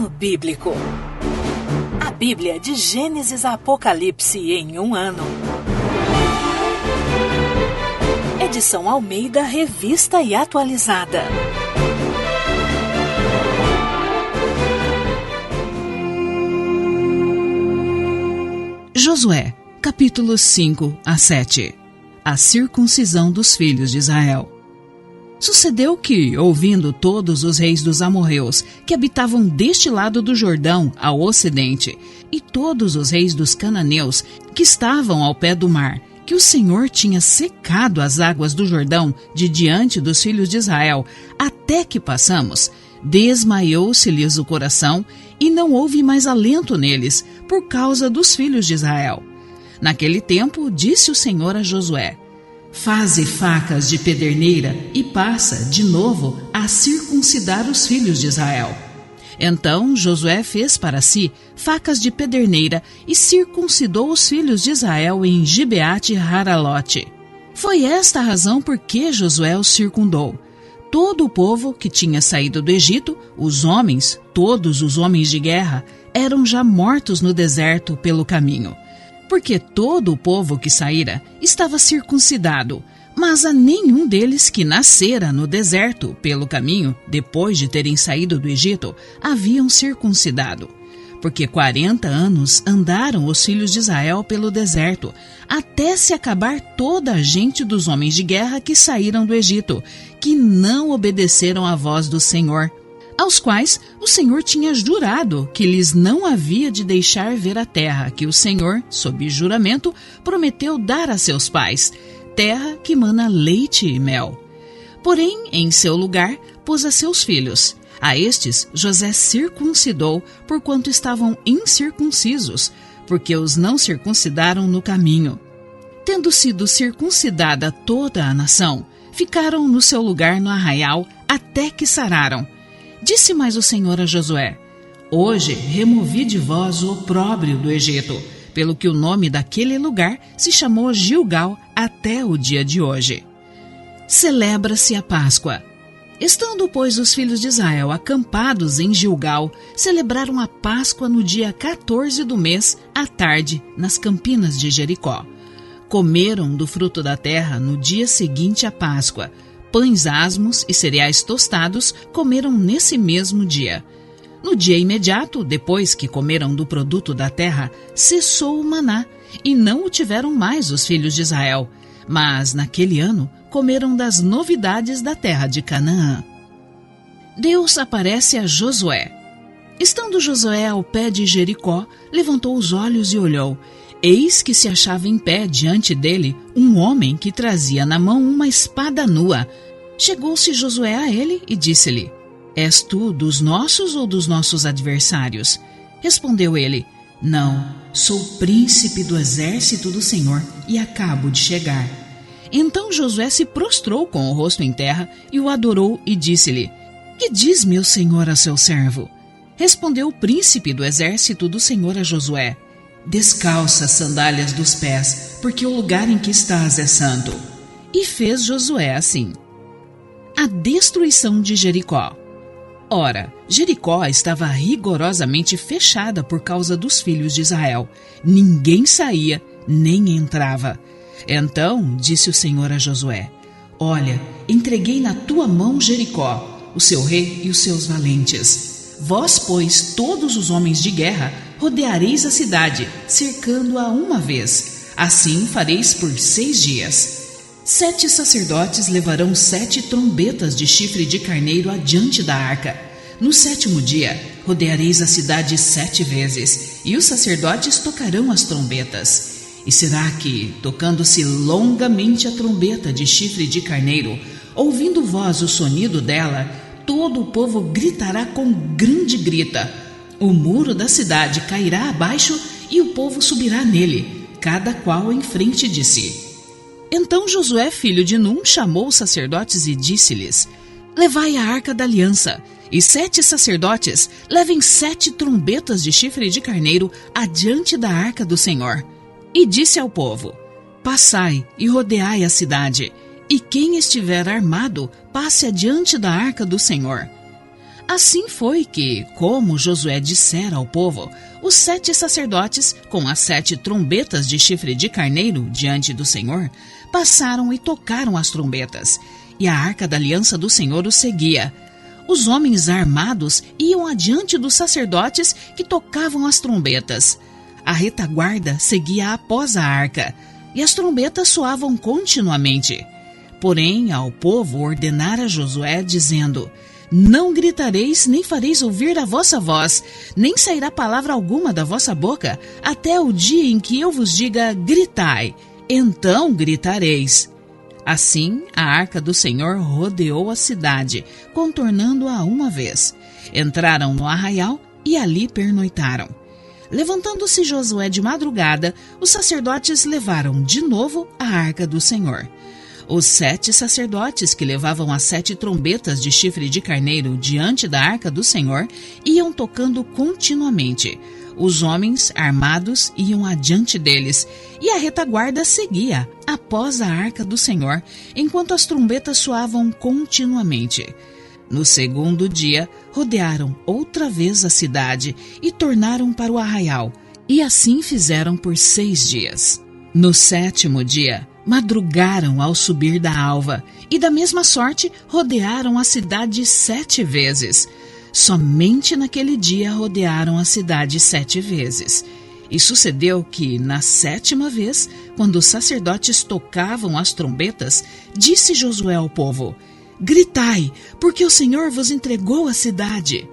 Ano Bíblico. A Bíblia de Gênesis a Apocalipse em um ano. Edição Almeida, revista e atualizada. Josué, capítulos 5 a 7. A circuncisão dos filhos de Israel. Sucedeu que, ouvindo todos os reis dos amorreus, que habitavam deste lado do Jordão, ao ocidente, e todos os reis dos cananeus, que estavam ao pé do mar, que o Senhor tinha secado as águas do Jordão de diante dos filhos de Israel, até que passamos, desmaiou-se-lhes o coração, e não houve mais alento neles, por causa dos filhos de Israel. Naquele tempo, disse o Senhor a Josué: faze facas de pederneira e passa, de novo, a circuncidar os filhos de Israel. Então Josué fez para si facas de pederneira e circuncidou os filhos de Israel em Gibeate Haralote. Foi esta a razão por que Josué os circundou. Todo o povo que tinha saído do Egito, os homens, todos os homens de guerra, eram já mortos no deserto pelo caminho. Porque todo o povo que saíra estava circuncidado, mas a nenhum deles que nascera no deserto pelo caminho, depois de terem saído do Egito, haviam circuncidado. Porque 40 anos andaram os filhos de Israel pelo deserto, até se acabar toda a gente dos homens de guerra que saíram do Egito, que não obedeceram à voz do Senhor, aos quais o Senhor tinha jurado que lhes não havia de deixar ver a terra que o Senhor, sob juramento, prometeu dar a seus pais, terra que mana leite e mel. Porém, em seu lugar, pôs a seus filhos. A estes José circuncidou, porquanto estavam incircuncisos, porque os não circuncidaram no caminho. Tendo sido circuncidada toda a nação, ficaram no seu lugar no arraial até que sararam. Disse mais o Senhor a Josué: hoje removi de vós o opróbrio do Egito, pelo que o nome daquele lugar se chamou Gilgal até o dia de hoje. Celebra-se a Páscoa. Estando, pois, os filhos de Israel acampados em Gilgal, celebraram a Páscoa no dia 14 do mês, à tarde, nas campinas de Jericó. Comeram do fruto da terra no dia seguinte à Páscoa. Pães asmos e cereais tostados comeram nesse mesmo dia. No dia imediato, depois que comeram do produto da terra, cessou o maná, e não o tiveram mais os filhos de Israel. Mas, naquele ano, comeram das novidades da terra de Canaã. Deus aparece a Josué. Estando Josué ao pé de Jericó, levantou os olhos e olhou. Eis que se achava em pé diante dele um homem que trazia na mão uma espada nua. Chegou-se Josué a ele e disse-lhe: és tu dos nossos ou dos nossos adversários? Respondeu ele: não, sou príncipe do exército do Senhor e acabo de chegar. Então Josué se prostrou com o rosto em terra e o adorou e disse-lhe: que diz meu senhor a seu servo? Respondeu o príncipe do exército do Senhor a Josué: descalça as sandálias dos pés, porque o lugar em que estás é santo. E fez Josué assim. A destruição de Jericó. Ora, Jericó estava rigorosamente fechada por causa dos filhos de Israel. Ninguém saía, nem entrava. Então disse o Senhor a Josué: olha, entreguei na tua mão Jericó, o seu rei e os seus valentes. Vós, pois, todos os homens de guerra, rodeareis a cidade, cercando-a uma vez. Assim fareis por 6 dias. 7 sacerdotes levarão 7 trombetas de chifre de carneiro adiante da arca. No 7º dia, rodeareis a cidade 7 vezes, e os sacerdotes tocarão as trombetas. E será que, tocando-se longamente a trombeta de chifre de carneiro, ouvindo vós o sonido dela, todo o povo gritará com grande grita. O muro da cidade cairá abaixo e o povo subirá nele, cada qual em frente de si. Então Josué, filho de Num, chamou os sacerdotes e disse-lhes: levai a arca da aliança, e 7 sacerdotes levem 7 trombetas de chifre de carneiro adiante da arca do Senhor. E disse ao povo: passai e rodeai a cidade, e quem estiver armado, passe adiante da arca do Senhor. Assim foi que, como Josué dissera ao povo, os 7 sacerdotes, com as 7 trombetas de chifre de carneiro diante do Senhor, passaram e tocaram as trombetas, e a arca da aliança do Senhor os seguia. Os homens armados iam adiante dos sacerdotes que tocavam as trombetas. A retaguarda seguia após a arca, e as trombetas soavam continuamente. Porém, ao povo ordenara Josué, dizendo: Não gritareis, nem fareis ouvir a vossa voz, nem sairá palavra alguma da vossa boca, até o dia em que eu vos diga: gritai, então gritareis. Assim, a arca do Senhor rodeou a cidade, contornando-a uma vez. Entraram no arraial e ali pernoitaram. Levantando-se Josué de madrugada, os sacerdotes levaram de novo a arca do Senhor. Os 7 sacerdotes que levavam as 7 trombetas de chifre de carneiro diante da arca do Senhor iam tocando continuamente. Os homens armados iam adiante deles, e a retaguarda seguia após a arca do Senhor, enquanto as trombetas soavam continuamente. No segundo dia, rodearam outra vez a cidade e tornaram para o arraial, e assim fizeram por 6 dias. No 7º dia, madrugaram ao subir da alva, e da mesma sorte rodearam a cidade 7 vezes. Somente naquele dia rodearam a cidade 7 vezes. E sucedeu que, na 7ª vez, quando os sacerdotes tocavam as trombetas, disse Josué ao povo: Gritai, porque o Senhor vos entregou a cidade.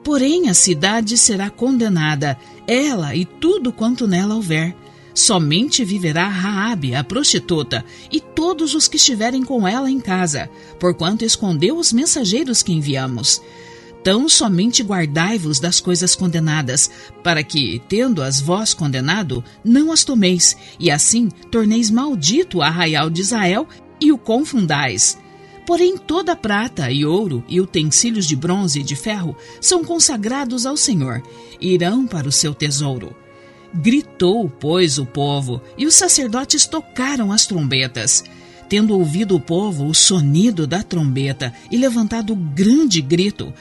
Porém a cidade será condenada, ela e tudo quanto nela houver. Somente viverá Raabe, a prostituta, e todos os que estiverem com ela em casa, porquanto escondeu os mensageiros que enviamos. Tão somente guardai-vos das coisas condenadas, para que, tendo-as vós condenado, não as tomeis, e assim torneis maldito o arraial de Israel e o confundais. Porém toda a prata e ouro e utensílios de bronze e de ferro são consagrados ao Senhor, e irão para o seu tesouro. Gritou, pois, o povo, e os sacerdotes tocaram as trombetas. Tendo ouvido o povo o sonido da trombeta e levantado grande grito,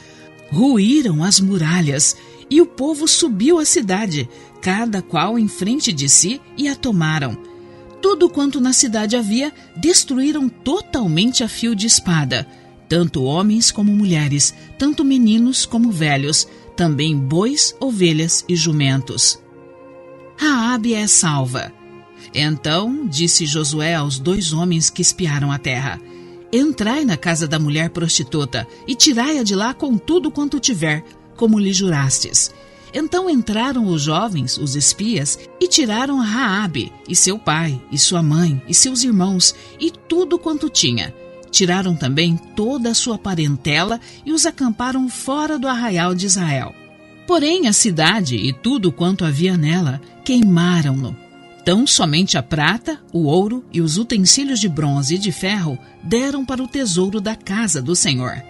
ruíram as muralhas, e o povo subiu à cidade, cada qual em frente de si, e a tomaram. Tudo quanto na cidade havia, destruíram totalmente a fio de espada, tanto homens como mulheres, tanto meninos como velhos, também bois, ovelhas e jumentos. Raabe é salva. Então disse Josué aos 2 homens que espiaram a terra: Entrai na casa da mulher prostituta e tirai-a de lá com tudo quanto tiver, como lhe jurastes. Então entraram os jovens, os espias, e tiraram Raabe, e seu pai, e sua mãe, e seus irmãos, e tudo quanto tinha. Tiraram também toda a sua parentela e os acamparam fora do arraial de Israel. Porém a cidade e tudo quanto havia nela queimaram-no. Tão somente a prata, o ouro e os utensílios de bronze e de ferro deram para o tesouro da casa do Senhor.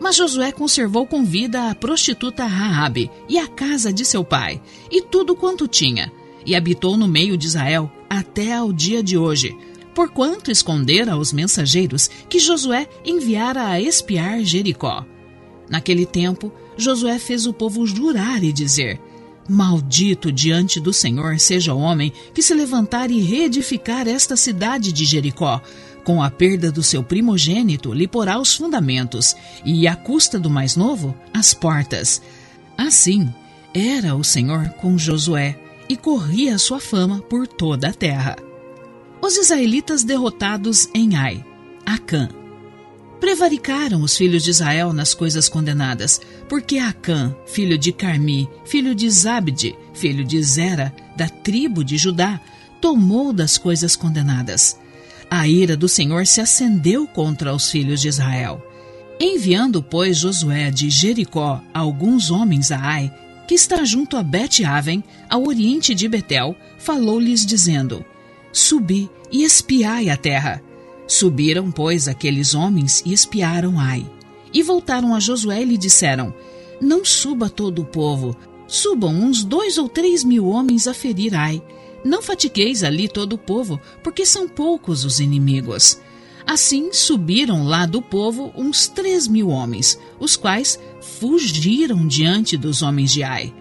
Mas Josué conservou com vida a prostituta Raabe e a casa de seu pai, e tudo quanto tinha, e habitou no meio de Israel até ao dia de hoje, porquanto escondera aos mensageiros que Josué enviara a espiar Jericó. Naquele tempo, Josué fez o povo jurar e dizer: Maldito diante do Senhor seja o homem que se levantar e reedificar esta cidade de Jericó. Com a perda do seu primogênito, lhe porá os fundamentos, e à custa do mais novo, as portas. Assim, era o Senhor com Josué, e corria a sua fama por toda a terra. Os israelitas derrotados em Ai, Acã. Prevaricaram os filhos de Israel nas coisas condenadas, porque Acã, filho de Carmi, filho de Zabde, filho de Zera, da tribo de Judá, tomou das coisas condenadas. A ira do Senhor se acendeu contra os filhos de Israel. Enviando, pois, Josué de Jericó alguns homens a Ai, que está junto a Bet-Aven, ao oriente de Betel, falou-lhes dizendo: Subi e espiai a terra. Subiram, pois, aqueles homens e espiaram Ai. E voltaram a Josué e lhe disseram: Não suba todo o povo, subam uns 2 ou 3 mil homens a ferir Ai. Não fatigueis ali todo o povo, porque são poucos os inimigos. Assim subiram lá do povo uns 3.000 homens, os quais fugiram diante dos homens de Ai.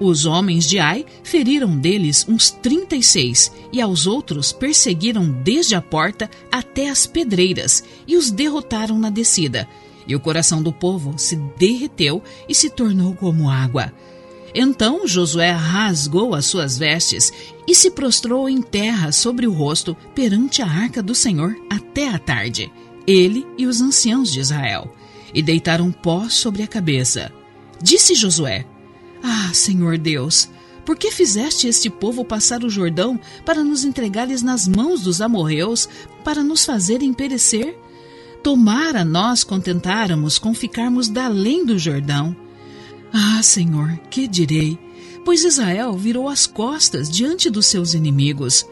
Os homens de Ai feriram deles uns 36, e aos outros perseguiram desde a porta até as pedreiras, e os derrotaram na descida. E o coração do povo se derreteu e se tornou como água. Então Josué rasgou as suas vestes e se prostrou em terra sobre o rosto perante a arca do Senhor até a tarde, ele e os anciãos de Israel, e deitaram pó sobre a cabeça. Disse Josué: Ah, Senhor Deus, por que fizeste este povo passar o Jordão para nos entregares nas mãos dos amorreus, para nos fazerem perecer? Tomara nós contentáramos com ficarmos da além do Jordão. Ah, Senhor, que direi? Pois Israel virou as costas diante dos seus inimigos.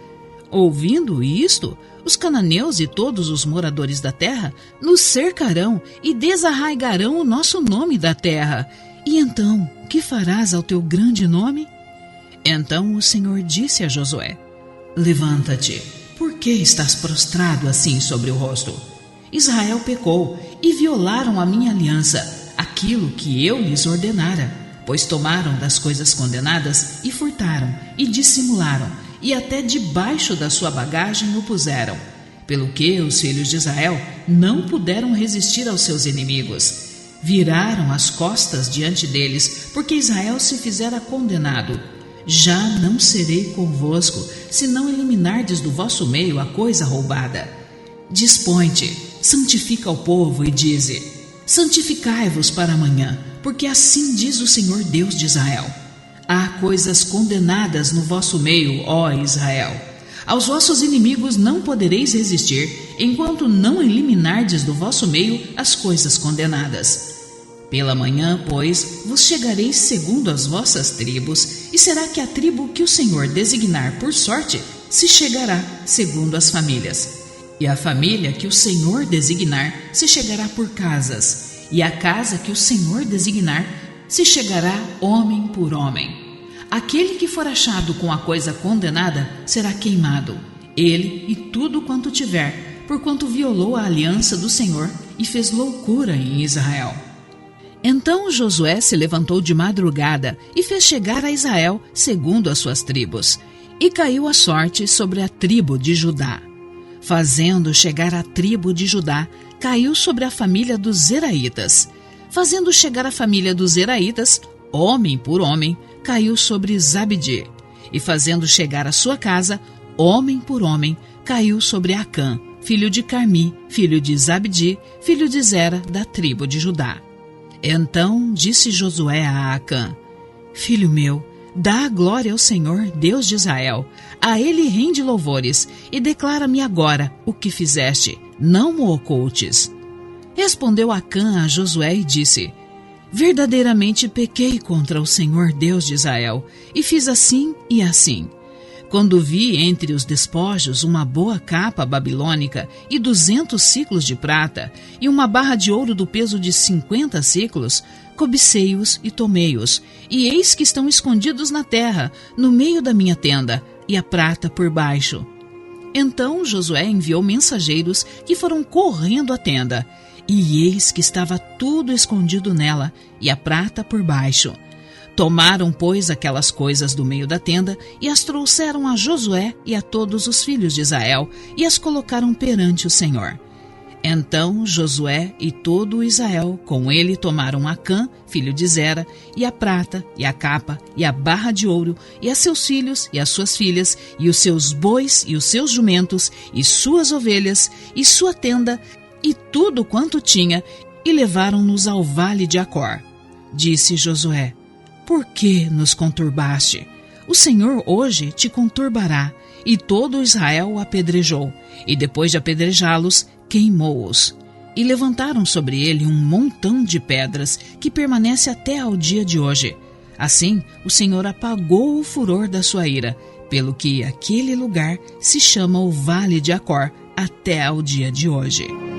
Ouvindo isto, os cananeus e todos os moradores da terra nos cercarão e desarraigarão o nosso nome da terra. E então, que farás ao teu grande nome? Então o Senhor disse a Josué: Levanta-te, por que estás prostrado assim sobre o rosto? Israel pecou e violaram a minha aliança, aquilo que eu lhes ordenara, pois tomaram das coisas condenadas e furtaram e dissimularam, e até debaixo da sua bagagem o puseram, pelo que os filhos de Israel não puderam resistir aos seus inimigos. Viraram as costas diante deles, porque Israel se fizera condenado. Já não serei convosco, se não eliminardes do vosso meio a coisa roubada. Dispõe-te, santifica o povo e dize: santificai-vos para amanhã, porque assim diz o Senhor Deus de Israel: há coisas condenadas no vosso meio, ó Israel. Aos vossos inimigos não podereis resistir, enquanto não eliminardes do vosso meio as coisas condenadas. Pela manhã, pois, vos chegareis segundo as vossas tribos, e será que a tribo que o Senhor designar por sorte se chegará segundo as famílias. E a família que o Senhor designar se chegará por casas, e a casa que o Senhor designar se chegará homem por homem. Aquele que for achado com a coisa condenada será queimado, ele e tudo quanto tiver, porquanto violou a aliança do Senhor e fez loucura em Israel. Então Josué se levantou de madrugada e fez chegar a Israel segundo as suas tribos, e caiu a sorte sobre a tribo de Judá. Fazendo chegar a tribo de Judá, caiu sobre a família dos Zeraitas. Fazendo chegar a família dos Zeraitas, homem por homem, caiu sobre Zabdi. E fazendo chegar a sua casa, homem por homem, caiu sobre Acã, filho de Carmi, filho de Zabdi, filho de Zera, da tribo de Judá. Então disse Josué a Acã: Filho meu, dá a glória ao Senhor, Deus de Israel. A ele rende louvores, e declara-me agora o que fizeste, não o ocultes. Respondeu Acã a Josué e disse: Verdadeiramente pequei contra o Senhor Deus de Israel, e fiz assim e assim. Quando vi entre os despojos uma boa capa babilônica e 200 siclos de prata, e uma barra de ouro do peso de 50 siclos, cobicei-os e tomei-os, e eis que estão escondidos na terra, no meio da minha tenda, e a prata por baixo. Então Josué enviou mensageiros que foram correndo à tenda, e eis que estava tudo escondido nela, e a prata por baixo. Tomaram, pois, aquelas coisas do meio da tenda e as trouxeram a Josué e a todos os filhos de Israel e as colocaram perante o Senhor. Então Josué e todo o Israel com ele tomaram Acã, filho de Zera, e a prata, e a capa, e a barra de ouro, e a seus filhos e as suas filhas, e os seus bois e os seus jumentos, e suas ovelhas, e sua tenda, e tudo quanto tinha, e levaram-nos ao vale de Acor. Disse Josué: Por que nos conturbaste? O Senhor hoje te conturbará. E todo Israel o apedrejou, e depois de apedrejá-los, queimou-os. E levantaram sobre ele um montão de pedras, que permanece até ao dia de hoje. Assim, o Senhor apagou o furor da sua ira, pelo que aquele lugar se chama o Vale de Acor até ao dia de hoje.